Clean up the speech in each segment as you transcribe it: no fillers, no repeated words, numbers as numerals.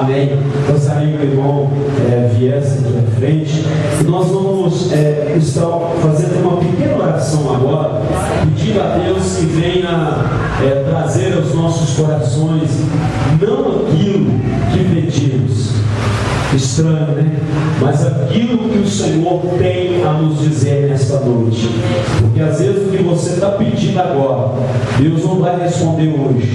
Amém. Gostaria que o irmão viesse aqui à frente. Nós vamos estar fazendo uma pequena oração agora, pedindo a Deus que venha trazer aos nossos corações não aquilo que pedimos, estranho, né? Mas aquilo que o Senhor tem a nos dizer nesta noite. Porque às vezes o que você está pedindo agora, Deus não vai responder hoje,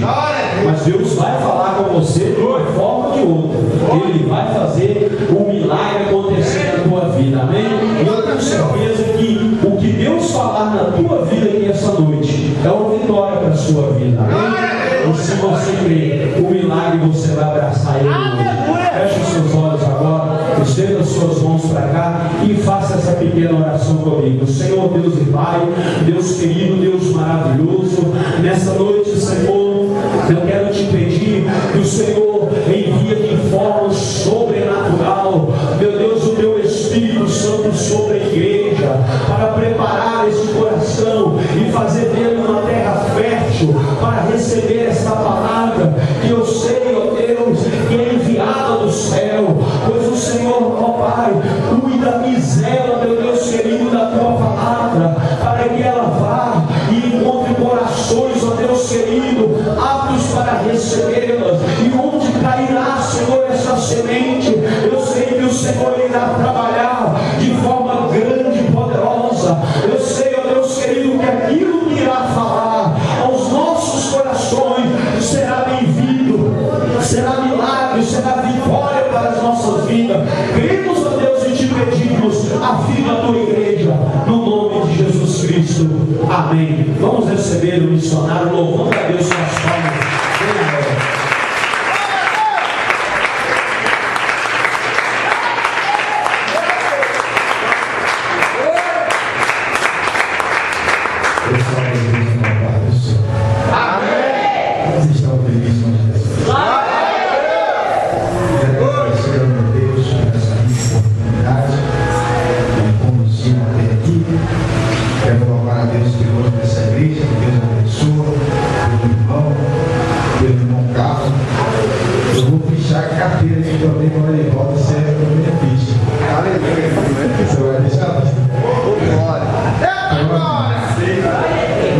mas Deus vai falar com você de uma forma ou de outra. Ele vai fazer um milagre acontecer na tua vida, amém? E eu tenho certeza que o que Deus falar na tua vida aqui esta noite é uma vitória para a sua vida, amém? E se você crer, o milagre você vai abraçar ele hoje. Feche os seus olhos agora, estenda as suas mãos para cá e faça essa pequena oração comigo. Senhor Deus e Pai, Deus querido, Deus maravilhoso, nessa noite, Senhor, eu quero te pedir que o Senhor envia de forma sobrenatural, meu Deus, o teu Espírito Santo sobre a igreja, para preparar esse coração e fazer dele uma terra fértil para receber esta palavra que eu sei, ó Deus, que é enviada do céu, pois o Senhor, ó Pai, cuida e zela, meu Deus querido, da tua palavra, para que ela vá e encontre corações, ó Deus querido, aptos para recebê-las, e onde cairá, Senhor, essa semente, eu sei que o Senhor irá trabalhar de forma grande e poderosa. Eu sei, ó Deus querido, que aquilo que irá falar aos nossos corações será bem-vindo, será milagre, será vitória para as nossas vidas. Cremos, ó Deus, e te pedimos, afirma a tua igreja, no nome de Jesus Cristo. Amém. Vamos receber o missionário, louvando a Deus com as palmas.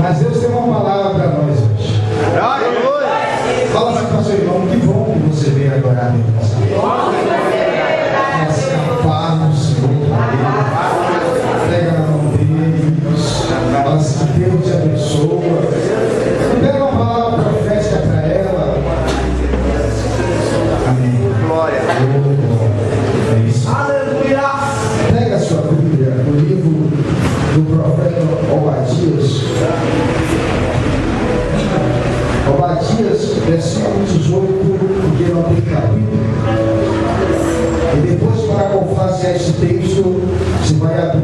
Mas Deus tem uma palavra para nós hoje. Fala assim para o seu irmão, que bom que você veio adorar a Deus. Paz no Senhor, pega na mão dele, fala assim, que Deus te abençoa. Pega uma palavra profética para ela. Amém. Glória. É isso. Aleluia. Pega a sua Bíblia, o livro do profeta Obadias. Obadias, versículo 18, porque não tem capítulo. E depois, para confacear esse texto, você vai abrir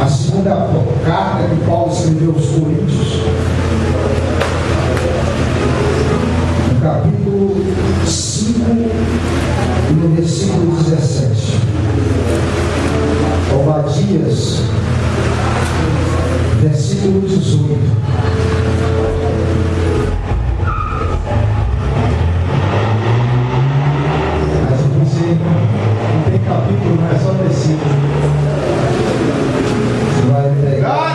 a segunda carta que Paulo escreveu aos Coríntios, no capítulo 5 e no versículo 17. Obadias, versículo 18. Mas você não tem capítulo, não é só versículo. Você vai pegar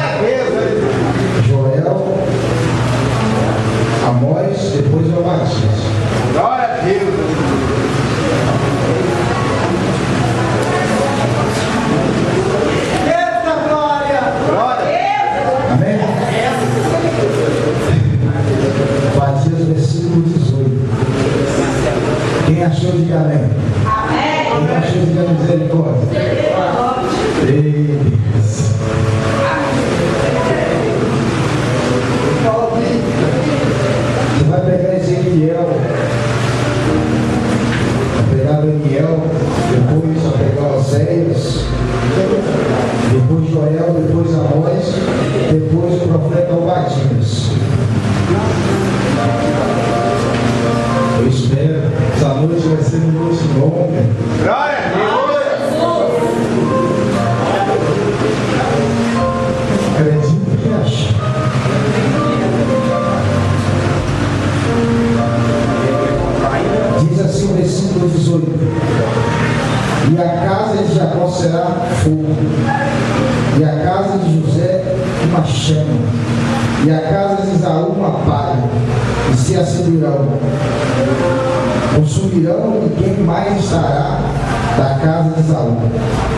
Joel, Amós, depois Obadias. Glória a Deus. Amém? uma chama, e a casa de Esaú uma palha, e se acenderão, consumirão, e quem mais estará da casa de Esaú,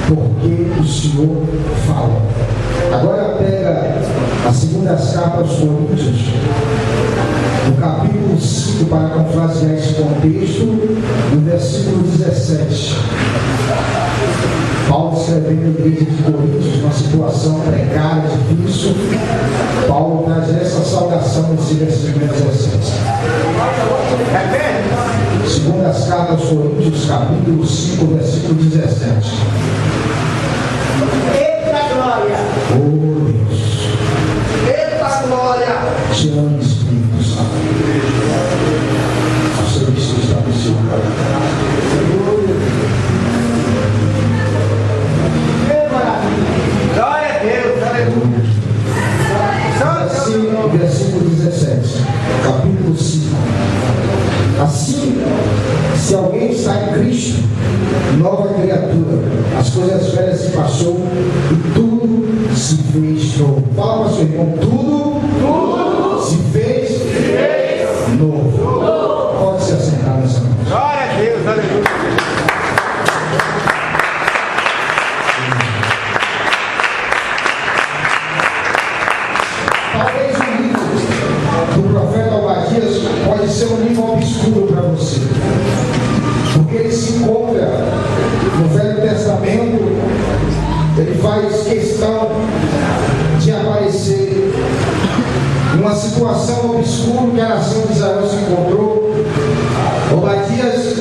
porque o Senhor fala. Agora pega a segunda carta aos Coríntios, no capítulo 5, para confrasear esse contexto, no versículo 17. Paulo escrevendo a igreja de Coríntios, uma situação precária, difícil. Paulo traz essa saudação nesse versículo 17. Segundas cartas aos Coríntios, capítulo 5, versículo 17. Eita glória! Oh Deus! Eita glória! Te amo, Espírito Santo. Eu sei que você está no seu coração. Glória a Deus, aleluia. Assim, versículo 17, capítulo 5. Assim, se alguém está em Cristo, nova criatura, as coisas velhas se passou e tudo se fez novo. Fala para o seu irmão, tudo se fez novo. Pode se assentar nessa noite. Glória a Deus, aleluia. Talvez o livro do profeta Obadias pode ser um livro obscuro para você, porque ele se encontra no Velho Testamento. Ele faz questão de aparecer numa situação obscura que a nação de Israel se encontrou. Obadias,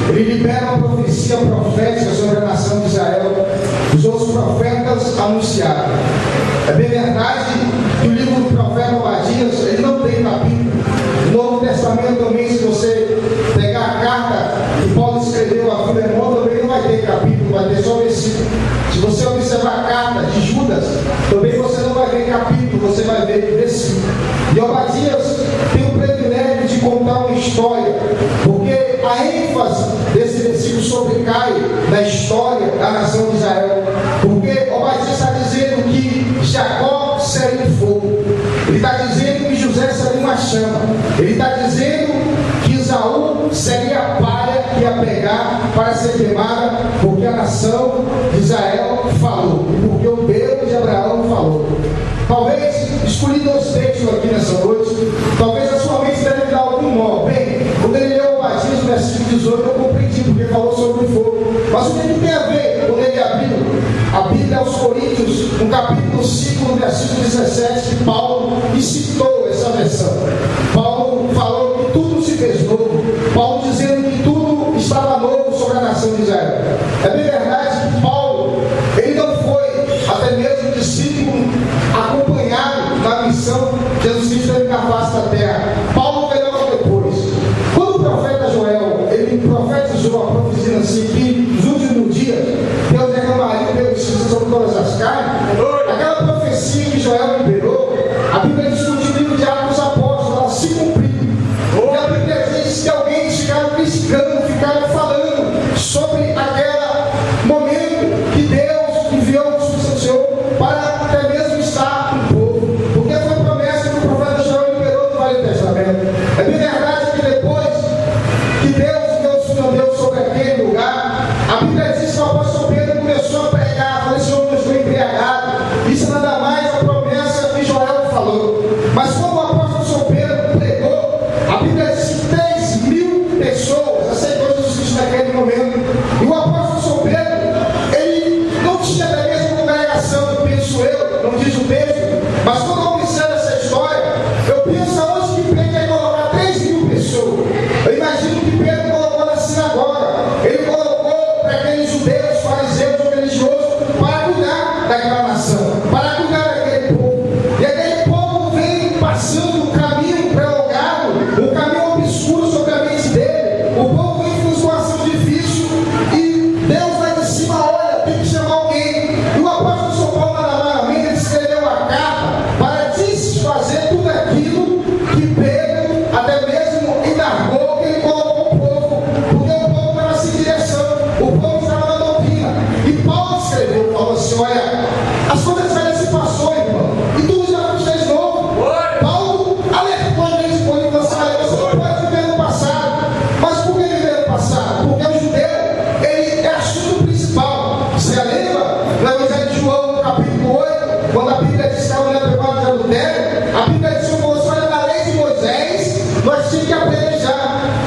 ele libera uma profecia profética sobre a nação de Israel. Os outros profetas anunciaram. É bem verdade que o livro do profeta Obadias, ele não tem capítulo. No Novo Testamento também, se você pegar a carta que Paulo escreveu a Filemão, também não vai ter capítulo, vai ter só versículo. Se você observar a carta de Judas, também você não vai ver capítulo, você vai ver versículo. E Obadias tem o privilégio de contar uma história, porque a ênfase desse versículo sobrecai na história da nação de Israel. Porque Obadias está dizendo que Jacó seria um fogo, ele está dizendo que José seria uma chama, ele está dizendo que Esaú seria a palha que ia pegar para ser queimada, porque a nação de Israel falou, e porque o Deus de Abraão falou. Talvez escolhi dois textos aqui nessa noite, talvez a sua mente deve dar algum nó. Bem, quando ele leu Obadias no versículo 18, eu compreendi, porque falou sobre o fogo. Mas o que tem a ver quando ele abriu a Bíblia aos Coríntios, no capítulo 5, no versículo 17, que Paulo citou essa versão. Paulo falou que tudo se fez novo. Paulo dizendo que tudo estava novo sobre a nação de Israel. É bem verdade que Paulo, ele não foi até mesmo discípulo acompanhado na missão que Jesus Cristo teve na face da terra. Paulo veio logo depois. Quando o profeta Joel, ele profetizou a profecia assim, que nos últimos dias Deus derramaria o Deus sobre todas as carnes, aquela profecia que Joel liberou, a Bíblia diz que no livro de Atos dos Apóstolos, 5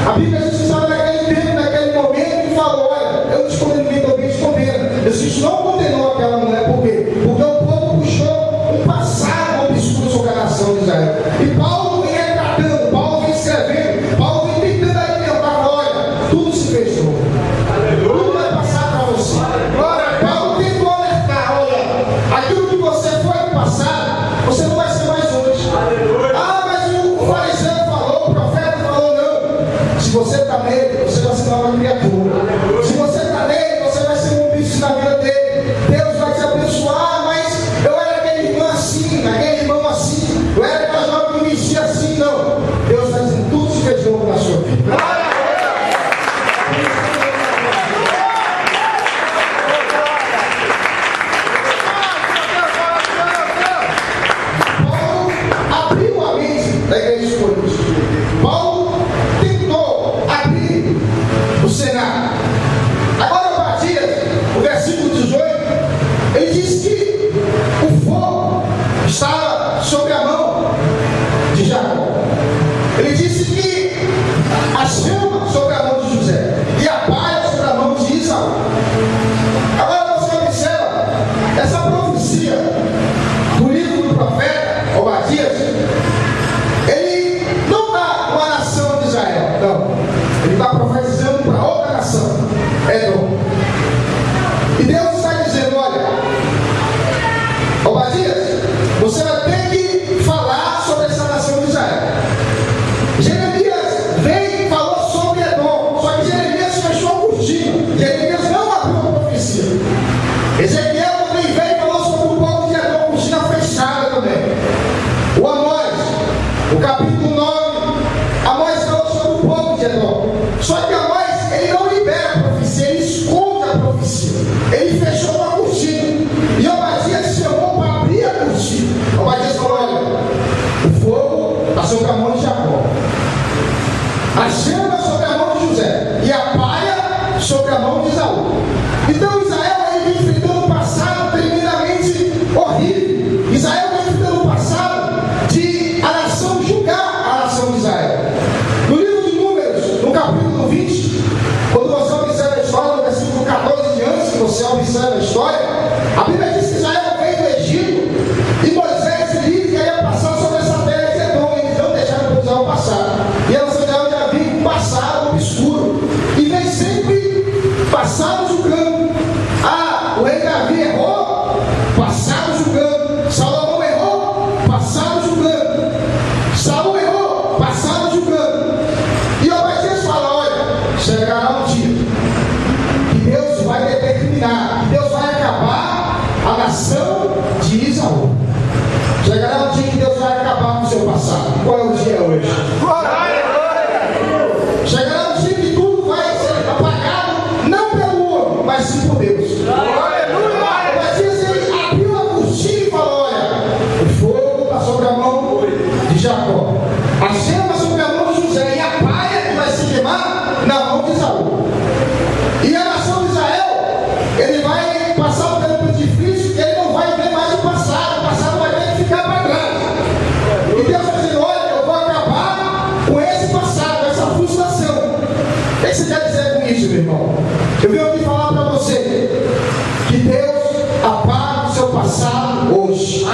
A Bíblia diz que estava naquele tempo, naquele momento, e falou: olha, eu te condeno, também te condeno. Jesus não condenou aquela mulher, por quê? Porque o povo puxou um passado obscuro sobre a nação de Israel. E Paulo vem retratando, Paulo vem escrevendo, Paulo vem tentando alimentar: olha, tudo se fez novo. Tudo vai passar para você. Paulo tentou alertar: olha, aquilo que você foi no passado, você não vai ser mais hoje. Ah, mas o fariseu falou, o profeta falou. Não. Se você está nele, você vai ser uma nova criatura. Se você está nele, você vai ser um bicho na vida dele. Deus vai te abençoar. Mas eu era aquele irmão assim, aquele irmão assim, eu era aquela jovem que me enchia assim. Não. Deus está dizendo: tudo se fez novo na sua vida. Paulo abriu a mente da igreja de Corinto. Paulo tentou abrir o cenário. Agora, Obadias, o versículo 18, ele diz que o fogo estava sobre a mão de Jacó. Ele disse que a chama sobre a mão de José e a palha sobre a mão de Isaú. Agora você observa essa profecia do livro do profeta Obadias. Ele não dá uma nação de Israel, não. Ele está profetizando para outra nação, Edom. E Deus está dizendo: olha, Obadias, você vai ter que falar sobre essa nação de Israel. Jeremias veio e falou sobre Edom, só que Jeremias fechou a cortina. Jeremias não abriu a profecia. Ezequiel também veio e falou sobre o povo de Edom, cortina fechada também. O Amós, o capítulo 9, Amós falou sobre o povo de Edom. Só que Amós, ele não libera a profecia, ele esconde a profecia. Ele fechou uma cortina. E Obadias chamou para abrir a cortina. Obadias falou: olha, o fogo está sobre a mão de Jacó, a chama sobre a mão de José e a palha sobre a mão de Isaú. Então Israel vem enfrentando um passado tremendamente horrível. Israel vem enfrentando um passado de a nação julgar a nação de Israel. No livro de Números, no capítulo 20, quando você observa a história, no versículo 14 em diante, que você observa a história, a Bíblia diz que Israel veio do Egito e Moisés diz que ia passar sobre essa terra de Edom. Eles não deixaram para Israel passar. E a nação de Israel já vinha com um passado obscuro e vem sempre passado julgando. Ah, o rei Davi errou, passado julgando. Salomão errou, passado julgando. Saul errou, passado julgando. E Obadias fala: olha, chegará um dia que Deus vai determinar, que Deus vai acabar a nação de Isaú. Chegará um dia que Deus vai acabar com o seu passado. Qual é o dia hoje? Chegará um dia que tudo vai ser apagado, não pelo homem, mas sim por Deus. Obadias, ele abriu a cortina e falou: olha, o fogo está sobre a mão de Jacó, a chama sobre a mão de José e a palha que vai se queimar na mão de Isaú. E a nação de Israel, ele vai passar por um tempo difícil, que ele não vai ver mais o passado vai ter que ficar para trás. E Deus vai dizer: olha, eu vou acabar com esse passado, essa frustração. O que você quer dizer com isso, meu irmão? Eu vim aqui falar para você que Deus apaga o seu passado hoje.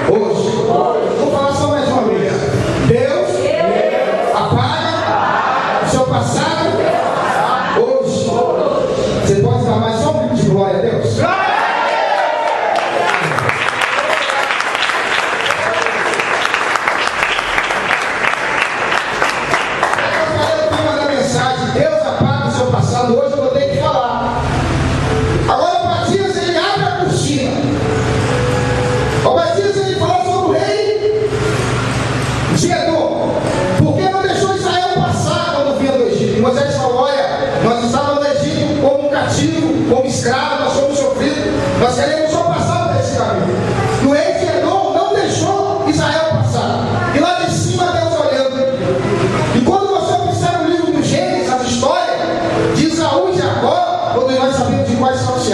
Vou falar só mais uma vez. Deus apaga o seu passado hoje. Você pode dar mais só um grito de glória a Deus? Eu falei na mensagem: Deus apaga o seu passado hoje. Eu vou ter que falar. Agora Obadias, ele abre a cortina. Obadias, ele fala sobre o rei de Edom, porque não deixou Israel passar quando vinha do Egito. E Moisés falou: olha, nós estávamos no Egito como um cativo, como escravo, nós somos sofridos, nós queremos só passar por esse caminho. E o rei de Edom não deixou Israel passar. E lá de cima Deus olhando. E quando você observa o livro do Gênesis, as histórias de Isaú e Jacó, quando nós sabemos de quais são os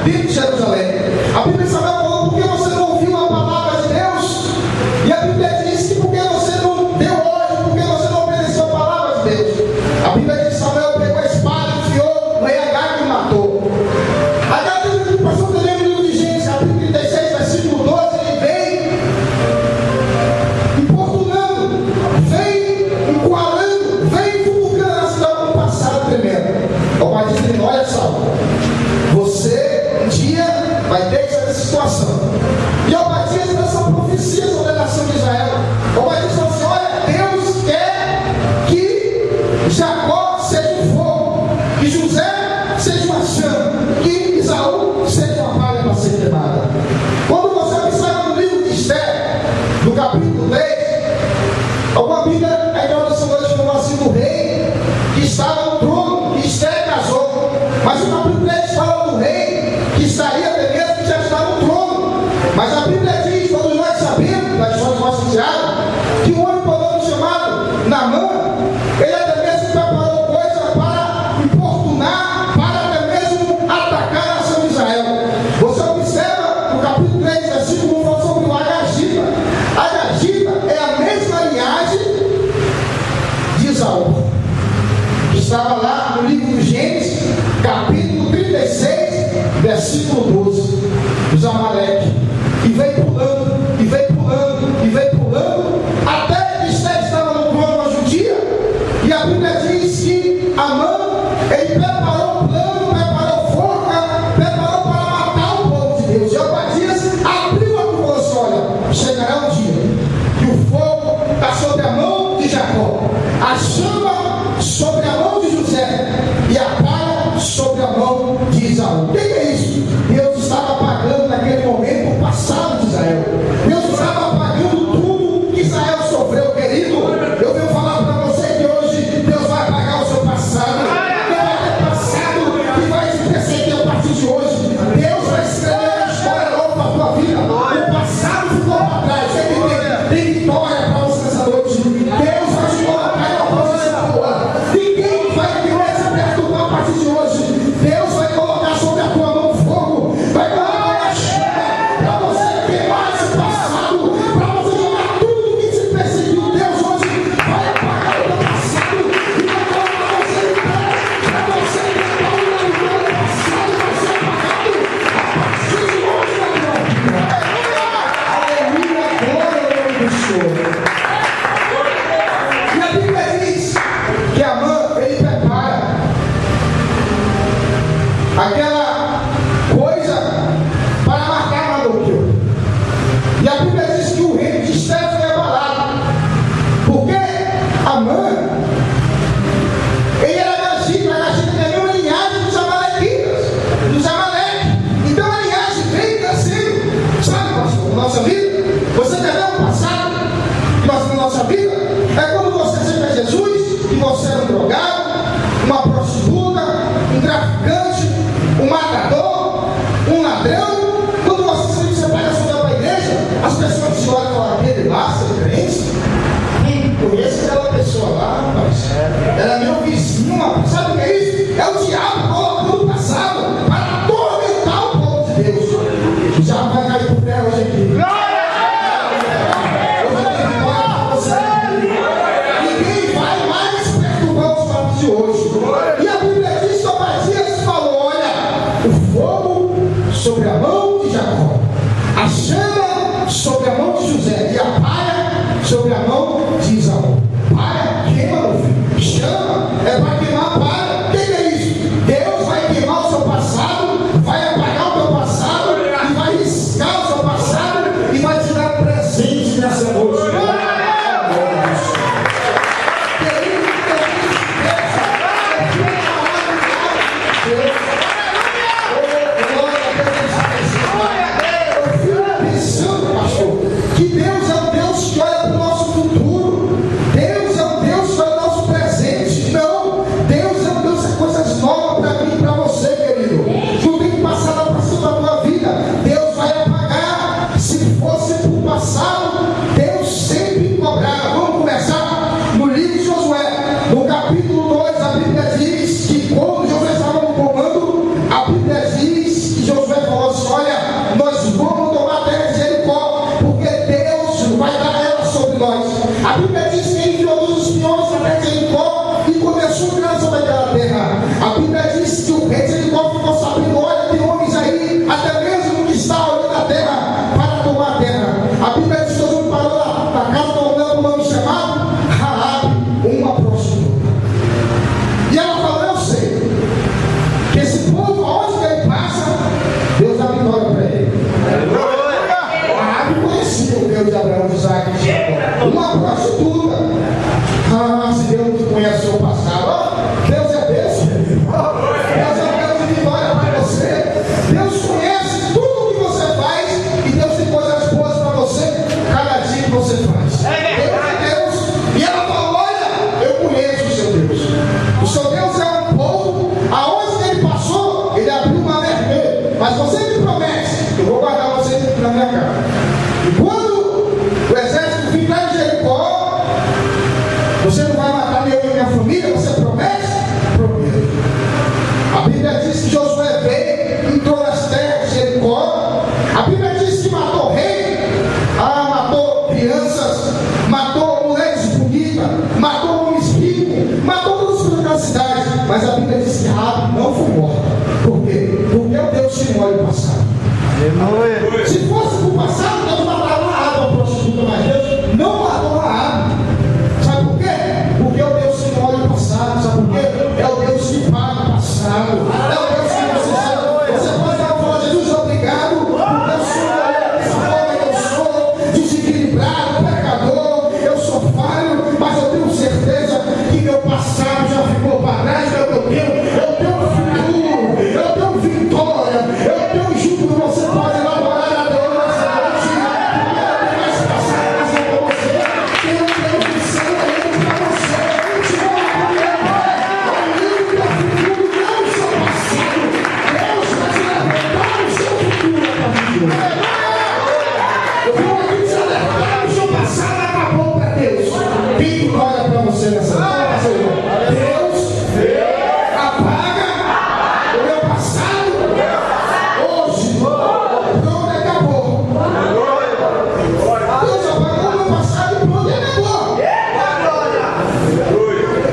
dentro de Jerusalém. A Bíblia de Samuel falou: por que você não ouviu a palavra de Deus? E a Bíblia diz que por que você não deu ordem, por que você não obedeceu a palavra de Deus? A Bíblia diz que Samuel pegou a espada e enfiou no rei Agag e matou. Agag, passou pelo livro de Gênesis, capítulo 36, versículo 12, ele vem importunando, vem encoalando, vem furcando a cidade com um passado tremendo. O pai diz: olha só, você um dia vai ter essa situação. E o pai diz essa profecia sobre a nação de Israel. O pai diz assim: olha, Deus quer que Jacó seja um fogo, que José seja uma chama, que Isaú seja uma palha para ser queimada. Quando você observa no livro de Esther, no capítulo 3, alguma Bíblia, a introdução hoje falou assim do rei que estava no trono, que Esther casou. Mas o capítulo 3 fala do rei que estaria até mesmo que já está no trono. Mas a Bíblia diz, todos nós sabemos, da história do nosso diário, que um homem poderoso chamado Naamã, ele até mesmo preparou coisa para importunar, para até mesmo atacar a nação de Israel. Você observa no capítulo 3, versículo 1, fala sobre o Agagita. Agagita é a mesma linhagem de Isaú, que estava lá no livro de Gênesis, capítulo 36, versículo 12, os Amaleque. E vem pulando, e vem pulando, e vem pulando, até que Esther estava no trono da judia. E a Bíblia diz que Amã, ele preparou o plano, preparou forca, preparou para matar o povo de Deus. E Obadias abriu a boca e falou assim: olha, chegará um dia que o fogo está sobre a mão de Jacó, a chama sobre a mão de José e a palha sobre a mão de Isaú. O que é isso? Deus estava apagando naquele momento o passado de Israel. Deus estava apagando tudo que Israel sofreu, querido. Eu venho falar para você que hoje Deus vai apagar o seu passado. Não vai ter passado que vai te perseguir a partir de hoje. Deus vai escrever a história nova para a tua vida. O passado ficou para trás. Tem vitória para você nessa noite. Deus vai te colocar em uma posição boa. Ninguém vai querer se perturbar a partir de hoje. Deus vai colocar sobre a tua mão fogo. Vai colocar a chama para você queimar esse passado, para você jogar tudo que te perseguiu. Deus hoje vai apagar o teu passado e vai colocar você em pé, para você queimar o teu passado vai ser apagado a partir de hoje, meu irmão. Aleluia, glória ao nome do Senhor. E a Bíblia diz que Amã, ele prepara aquela coisa para matar Mardoqueu. E a Bíblia diz que o reino de Esther foi abalado, porque Amã, ele era Agagita, Agagita tem a mesma linhagem dos Amalequitas, dos Amaleque. Então a linhagem vem crescendo. Sabe, pastor, na nossa vida, você quer ver um passado na nossa vida? É quando você aceita Jesus e você era um drogado, uma prostituta, um traficante, um matador, um ladrão. Quando você pega a sua para a igreja, as pessoas te olham e falam: aquele lá, seu crente, conheço aquela pessoa lá, rapaz. Era meu vizinho, rapaz. Sabe o que é isso? É o diabo colocando o passado para atormentar o povo de Deus. O diabo vai cair por terra hoje aqui. Ninguém vai mais perturbar os fatos de hoje. E a Bíblia diz que Obadias falou: olha, o fogo sobre a mão de Jacó, a chama sobre a mão de José e a palha sobre a mão de Isaú. Palha queima, meu filho. Chama é para queimar a palha. O que é isso? Deus vai queimar o seu passado, vai apagar o teu passado e vai riscar o seu passado e vai te dar presente nessa noite. Que Deus é um Deus que olha para o nosso futuro. Deus prostituta. Ah, se Deus conhece o seu passado, Deus é Deus. Deus é Deus de vitória para você. Deus conhece tudo que você faz e Deus tem coisas boas para você cada dia que você faz. Deus é Deus. E ela falou: olha, eu conheço o seu Deus. O seu Deus é um povo, aonde ele passou, ele abriu o mar vermelho. Mas você me promete, eu vou guardar você na minha casa. E quando o exército ficar em Jericó, você não vai matar eu e minha família? Você promete? Prometo. A Bíblia diz que Josué veio, entrou nas terras de Jericó. A Bíblia diz que matou rei, matou crianças, matou mulheres bonitas, matou homens ricos, matou todos da cidade. Mas a Bíblia diz que Raabe não foi morta. Por quê? Porque é o Deus que não olha o passado. Se fosse para o passado, Deus matava Raabe, a prostituta, mas Deus não matou Raabe. Sabe por quê? Porque é o Deus que não olha o passado. Sabe por quê? É o Deus que paga o passado. É o Deus que você sabe. Você pode dar uma Jesus, obrigado, porque eu sou desequilibrado, pecador, eu sou falho, mas eu tenho certeza que meu passado já ficou para trás. Eu tenho futuro, eu tenho vitória, eu tenho júbilo. Você pode elaborar a Deus nessa noite. Tem mais passado para você, tem um Deus que sai olhando para você. Se for olhando para o futuro, não o seu passado. Deus vai te levantar o seu futuro para o futuro. Eu vou aqui te alertar, o seu passado acabou para Deus. Tem vitória para você nessa noite, Senhor. Deus apaga o meu passado hoje. Pronto, acabou. Deus apagou o meu passado e pronto, acabou.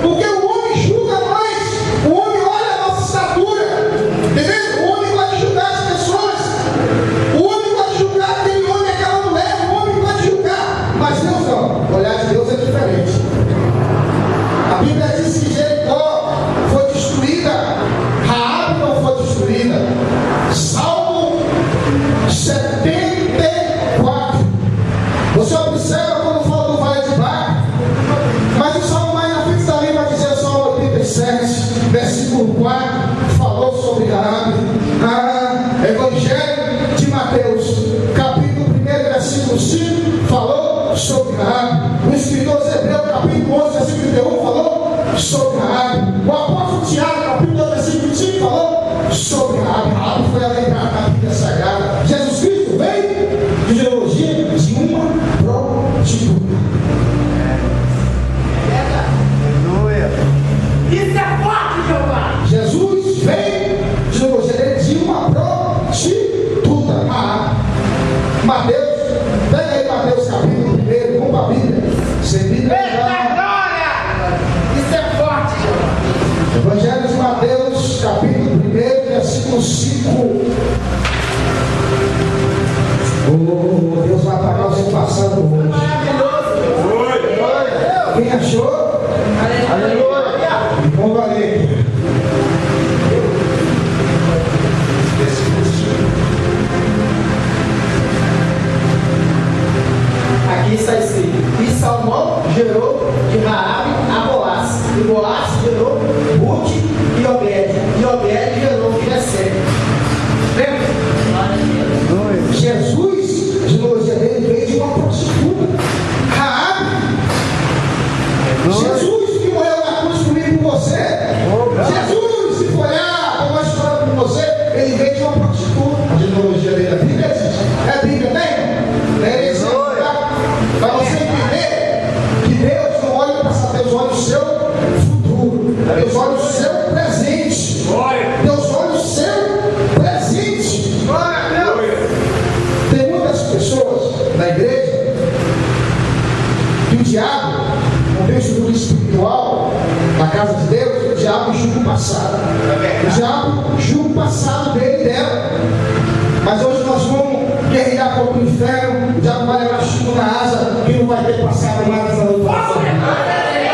Porque o homem julga nós, o homem olha a nossa estatura, entendeu? O homem vai julgar as pessoas, o homem vai julgar aquele homem, aquela mulher, o homem vai julgar, mas Deus não. O olhar de Deus é diferente. A Bíblia diz que Jericó foi destruída, Raabe não foi destruída. Salmo 74. Você observa quando fala do vale de Baca, mas o salmo mais na frente também vai dizer, o Salmo 87, versículo 4, falou sobre Raabe. Evangelho de Mateus, capítulo 1, versículo 5, falou sobre Raabe. O escritor Hebreu, capítulo 11, versículo 31, falou sobre Raabe. O apóstolo Tiago, capítulo 2, versículo 25, falou sobre Raabe. Raabe foi lembrado na Bíblia Sagrada. Jesus Cristo veio de genealogia de uma prostituta. Isso é forte, Jeová. Jesus veio de genealogia de uma prostituta. Mateus, pega aí Mateus capítulo 1, vamos para a Bíblia. Você Bíblia. Eita glória! Isso é forte, Jeová. Evangelho de Mateus, capítulo 1, versículo 5. Oh, Deus vai apagar o seu passado hoje. Maravilhoso. Quem achou? Aleluia. Vamos valer. Aqui está escrito: e Salmão gerou de Raabe a Boaz, e Boaz gerou Ruth e Obed, e Obed gerou Jessé. Lembra? Jesus, a genealogia dele veio de uma prostituta. Raabe. Jesus que morreu na cruz comigo por você. Jesus, se for olhar uma história por você, ele veio de uma prostituta. A genealogia dele, a Bíblia existe. É Bíblia, tem? É isso. Para você entender que Deus não olha o passado, Deus olha o seu futuro. Deus olha o seu presente. Deus olha o seu presente. Tem muitas pessoas na igreja que o diabo, não tem estrutura espiritual na casa de Deus, o diabo julga o passado. O diabo julga o passado dele e dela. Mas hoje nós vamos guerrear contra o inferno. O diabo vai levar chuva na asa e não vai ter passado mais essa luta.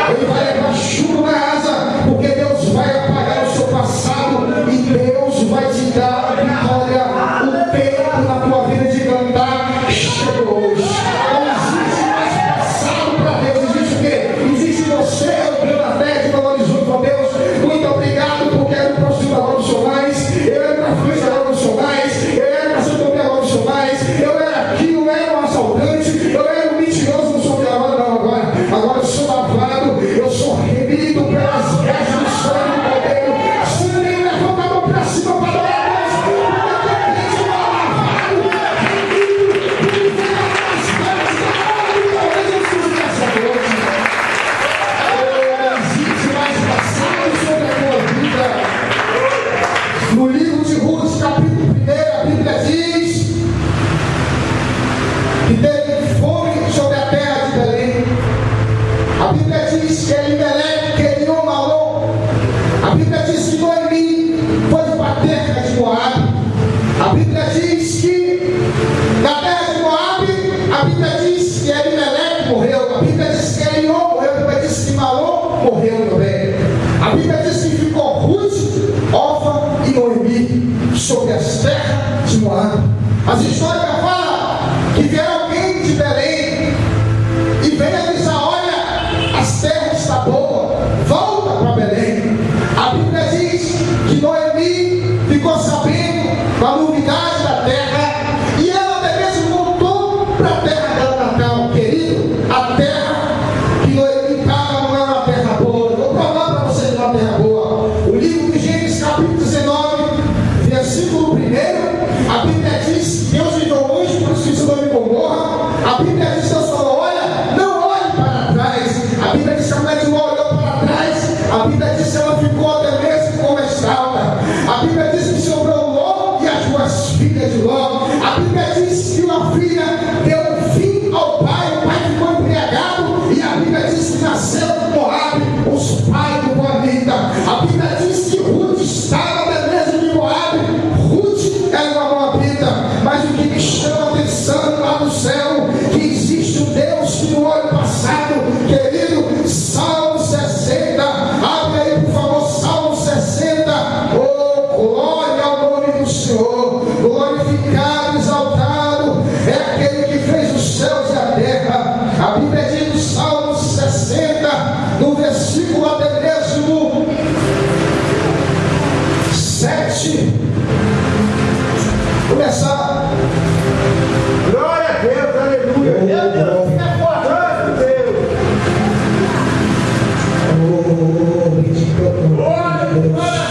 Ele vai levar chuva na asa, porque Deus vai apagar o seu passado e Deus vai te dar a vitória. O tempo na tua vida de cantar chegou hoje. Não existe mais passado para Deus. Moabe. As histórias falam que vieram alguém de Belém e vem avisar: olha, a terra está boa, volta para Belém. A Bíblia diz que Noemi ficou sabendo da novidade da terra e ela até mesmo voltou para a terra dela natal. Querido, a terra que Noemi estava não era uma terra boa. Eu vou provar para vocês uma terra boa. O livro de Gênesis, capítulo 19, versículo 1, a Bíblia diz que Deus enviou um anjo para destruir Sodoma e Gomorra. A Bíblia diz que Deus falou: olha, não olhe para trás. A Bíblia diz que a mulher não olhou para trás. A Bíblia diz que ela ficou até mesmo como estava. A Bíblia diz que sobrou Ló e as duas filhas de Ló. A Bíblia diz que uma filha deu fim ao pai, o pai ficou embriagado. E a Bíblia diz que nasceu em Moabe os pais do Moabita. A Bíblia diz que Ruth estava até mesmo em Moabe. Ruth era uma Moabita. Mas o que me chama a atenção lá no céu, que existe um Deus que no ano passado, querido, Salmo 60, abre aí por favor, Salmo 60. Oh, glória ao nome do Senhor, glorificado, exaltado é aquele que fez os céus e a terra. A Bíblia diz no Salmo 60, no versículo até mesmo 7, começar. Glória a Deus, aleluia. Meu Deus, fica forte. Glória a Deus. Glória a Deus.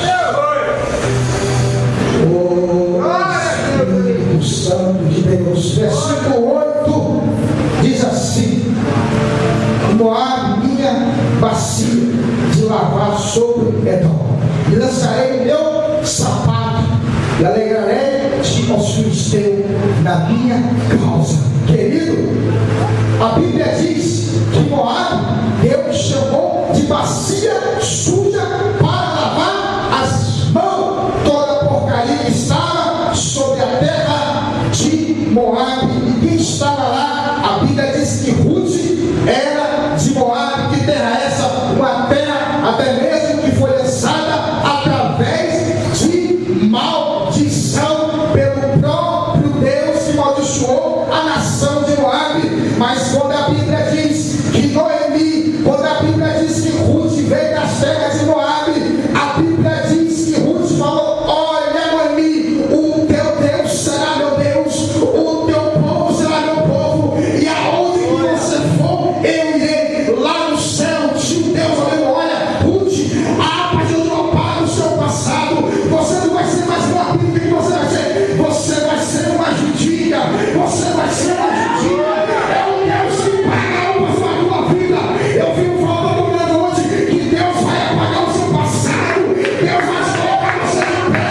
Espírito Santo de Deus. Versículo 8 diz assim: Moabe, minha bacia de lavar sobre Edom, e lançarei meu sapato, e alegrarei-te aos filisteus na minha causa. Querido, a Bíblia diz que Moabe, Deus chamou de bacia suja para lavar as mãos, toda a porcaria que estava sobre a terra de Moabe. E quem estava lá? A Bíblia diz que Ruth era de Moabe. Que terra é essa? Uma terra até mesmo que foi lançada através de maldição pelo próprio Deus, que amaldiçoou a nação de Moabe. Mas quando a Bíblia diz que Noemi, quando a Bíblia diz que Ruth veio das terras de Moabe, a Bíblia diz que Ruth falou: olha, Noemi, o teu Deus será meu Deus, o teu povo será meu povo, e aonde que você for, eu irei. Lá no céu tinha um Deus olhando: olha, Ruth, a partir de uma parte do seu passado, você não vai ser mais uma Bíblia, que você vai ser? Você vai ser uma judia, você vai ser uma judia. É o Deus que paga uma sua tua vida. Eu vivo falando na noite que Deus vai apagar o seu passado, Deus vai te colocar você de pé,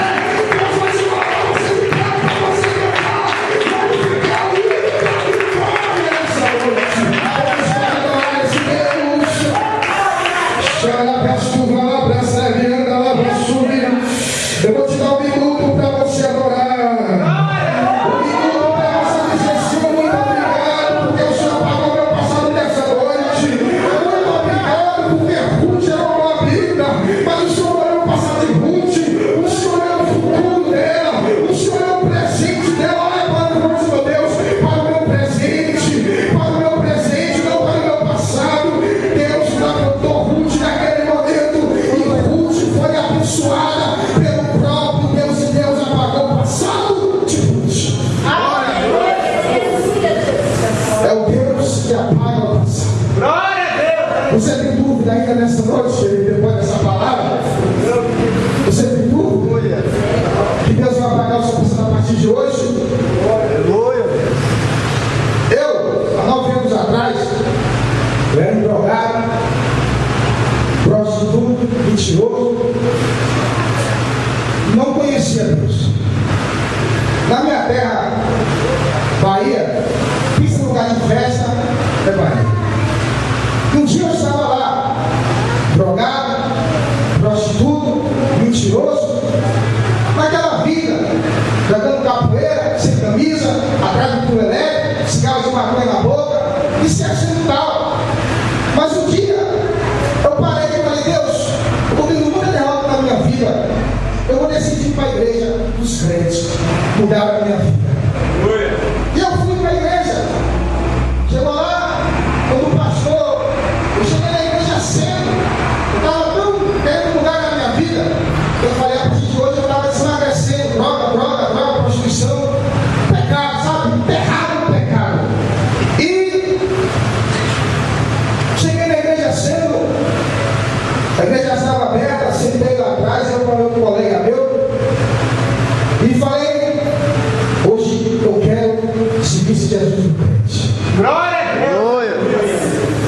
Deus vai te colocar você de pé para você levar, vai ficar livre da vitória nessa noite. Vamos adorar esse Deus. Chora, pastor, lá para essa vida, lá para subir. Eu vou te dar um minuto para você adorar. Um minuto para você dizer: Senhor, muito obrigado, porque o Senhor apagou meu passado nessa noite. Muito obrigado, porque Ruth era uma vida, mas o Senhor olhou o passado de Ruth, o Senhor é o futuro dela, o Senhor é o presente dela. Olha para o meu Deus, para o meu presente, não para o meu passado. Deus levantou Ruth naquele momento e Ruth foi abençoada pelo próprio Deus, e Deus apagou o passado de Ruth. É o Deus que apaga o passado. Glória a Deus. Você tem dúvida ainda nessa noite, depois dessa palavra? Você tem dúvida que Deus vai apagar o seu passado a partir de hoje? Aleluia. Eu, há 9 anos atrás, eu era um drogado, prostituto, mentiroso, não conhecia Deus. Na minha terra, Bahia, fiz lugar de festa, é Bahia. E um dia eu estava lá, drogado, prostituto, mentiroso, naquela vida, jogando capoeira, sem camisa, atrás do pulo elétrico, cigarro de maconha na boca, e se achando tal. Mas um dia, eu parei e falei: Deus, eu estou tendo muita derrota na minha vida, eu vou decidir ir para a igreja dos crentes, mudar mudaram a minha vida. E eu fui para a igreja. Chegou lá, quando o pastor, eu cheguei na igreja cedo, eu estava tão querendo mudar a minha vida. Eu falei, a partir de hoje eu estava desemagrecendo, droga, prostituição, pecado, sabe? Enterrado no pecado. E cheguei na igreja cedo, a igreja já estava aberta, sentei lá atrás, eu falei com um colega meu, e falei, hoje eu quero seguir esse Jesus no crente. Glória a Deus!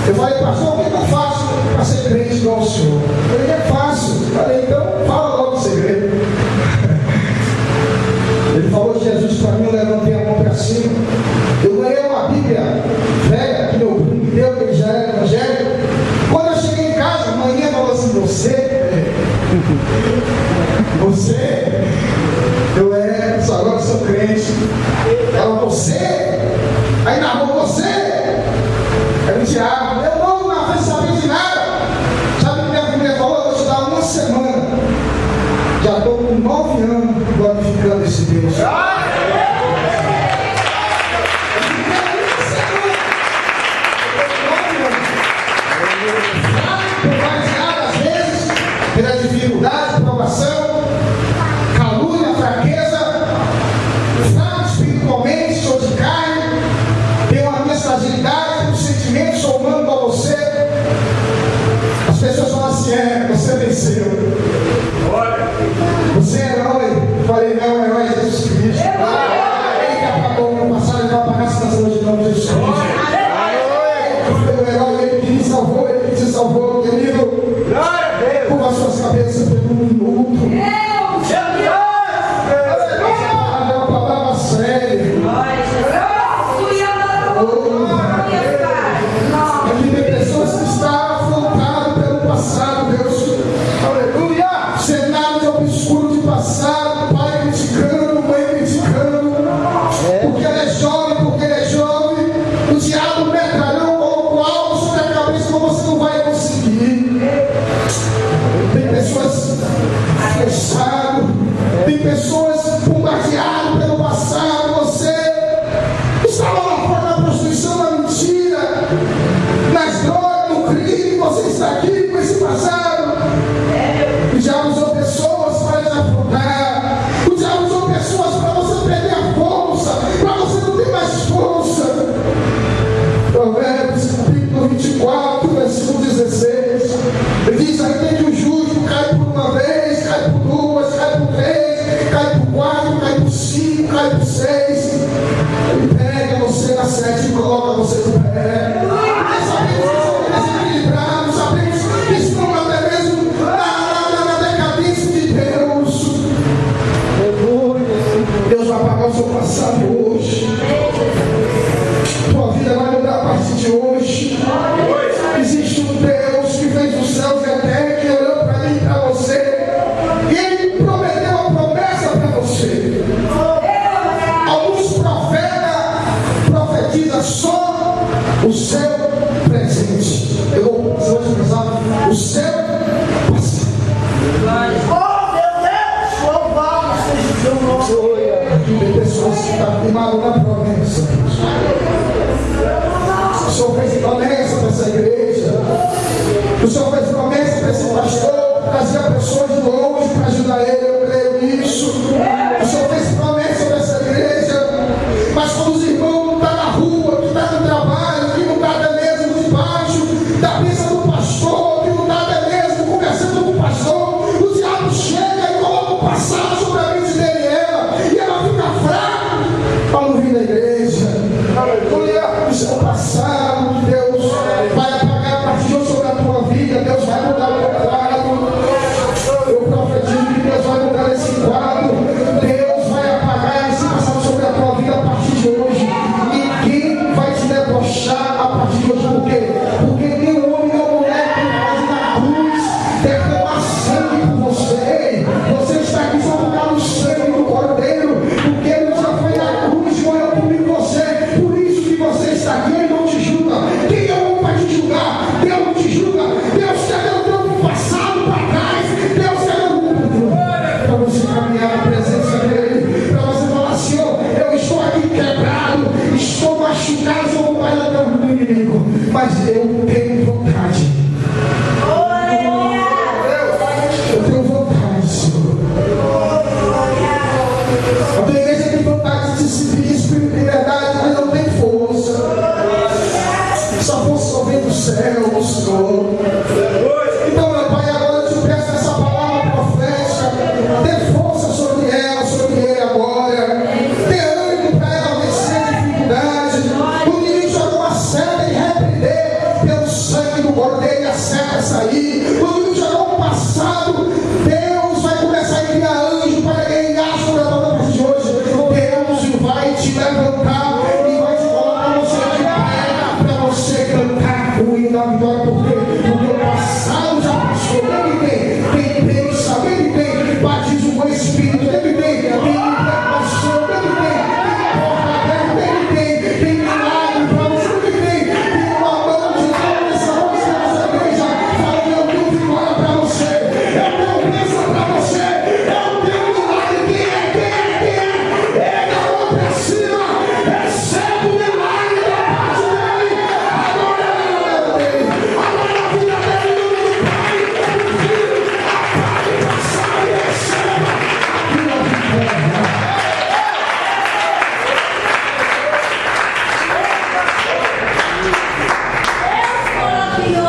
Eu falei, pastor, o que eu faço para ser crente igual ao senhor? Eu falei, é fácil. Eu falei, então fala logo o segredo. Ele falou de Jesus para mim, eu levantei a mão para cima. Eu ganhei uma Bíblia velha, que meu primo me deu, que ele já era evangélico. Quando eu cheguei em casa, a manhã falou assim, você, só agora eu sou crente. Ela, você, aí na rua, você, é o diabo, eu não sabia de nada. Sabe o que minha mulher falou? Eu vou te dar uma semana. Já estou com 9 anos glorificando esse Deus. Pela dificuldade, provação, calúnia, fraqueza, fraco espiritualmente, sou de carne, tenho a minha fragilidade, os sentimentos, sou humano igual você. As pessoas falam assim, você venceu. Você é herói. Eu falei, não, o herói é Jesus Cristo. Ele que apagou o meu passado, ele vai apagar as canções de nome de Jesus Cristo. O herói, ele que me salvou, ele que te salvou, querido. Com as suas cabeças por um minuto. É uma palavra séria. Aqui tem pessoas que estão afrontadas pelo passado, Deus. Aleluia! Cenários obscuros de passado, pai criticando, mãe criticando. Porque ela é jovem, o diabo metralhou, colocou algo sobre a cabeça que você não vai conseguir. Tem pessoas fechadas, tem pessoas bombardeadas pelo passado. Você estava lá fora da prostituição, na mentira, nas drogas, no crime. Você está aqui com esse passado. O diabo usou pessoas para desafrontar. O diabo usou pessoas para você perder a força, para você não ter mais força. Provérbios capítulo 24, versículo 16. Ele diz aí que o justo cai por uma vez, cai por duas, cai por três, cai por quatro, cai por cinco, cai por seis. Ele pega você na sete e coloca você no pé. Nós sabemos que somos desequilibrados, sabemos que estamos até mesmo na decadência de Deus. Deus vai apagar o seu passado hoje. Tua vida vai mudar a partir de hoje. Existe um Deus que fez os céus e a terra, que olhou para mim e para você, e Ele prometeu a promessa para você. Alguns profetas profetizam só o seu presente. Eu vou expressar o seu passado. Tem pessoas que estão queimadas na promessa. O Senhor fez promessa para essa igreja. O Senhor fez promessa para esse pastor, trazer pessoas de longe para ajudar ele. Eu creio nisso. O Senhor fez promessa para essa igreja. Mas quando os irmãos não estão na rua, que estão no trabalho, que não está até mesmo debaixo da bênção do pastor, que não está até mesmo conversando com o pastor, o diabo chega e coloca o passado sobre a mente dele e ela fica fraca para não vir da igreja. mas eu tenho vontade. Eu tenho vontade, Senhor. A tua igreja tem vontade de servir espírito de verdade, mas não tem força. Essa força só vem do céu, Senhor. Então, meu Pai, agora eu te peço essa palavra profética. Dê força sobre ela, sobre ele agora. Dê ânimo para ela vencer a dificuldade. O inimigo jogou uma seta e repreender pelo sangue do cordeiro e a seta sair. O inimigo jogou um passado. Deus vai começar a enviar anjo para ganhar sobre a palavra de hoje. Deus vai te levantar e vai te colocar você de pé para você cantar o hino da vitória, porque o teu passado já passou. Ele tem bênção, ele tem batismo com o Espírito, ele tem libertação, ele tem porta aberta, ele tem milagre para você, ele tem uma mão de Deus nessa música dessa igreja, falando: eu tenho vitória para você, eu tenho bênção para você, eu tenho milagre. Quem é? Ele a mão para cima, recebe o milagre da parte dele. Agora a vida dele, no nome do Pai, do Filho, a paz e passar e receba a tua vitória.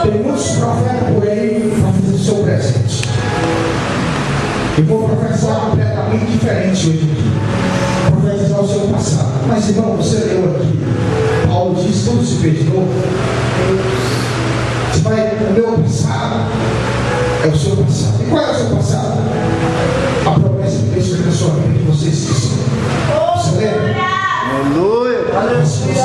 Tem muitos profetas por aí para fazer o seu presente. Eu vou profetizar completamente diferente hoje aqui. Profetizar o seu passado. Mas, irmão, você leu aqui. Paulo diz: tudo se fez novo. Você vai, o meu passado é o seu passado. E qual é o seu passado? A promessa de Deus que na sua vida que você esqueceu. Você lembra? Aleluia. Se você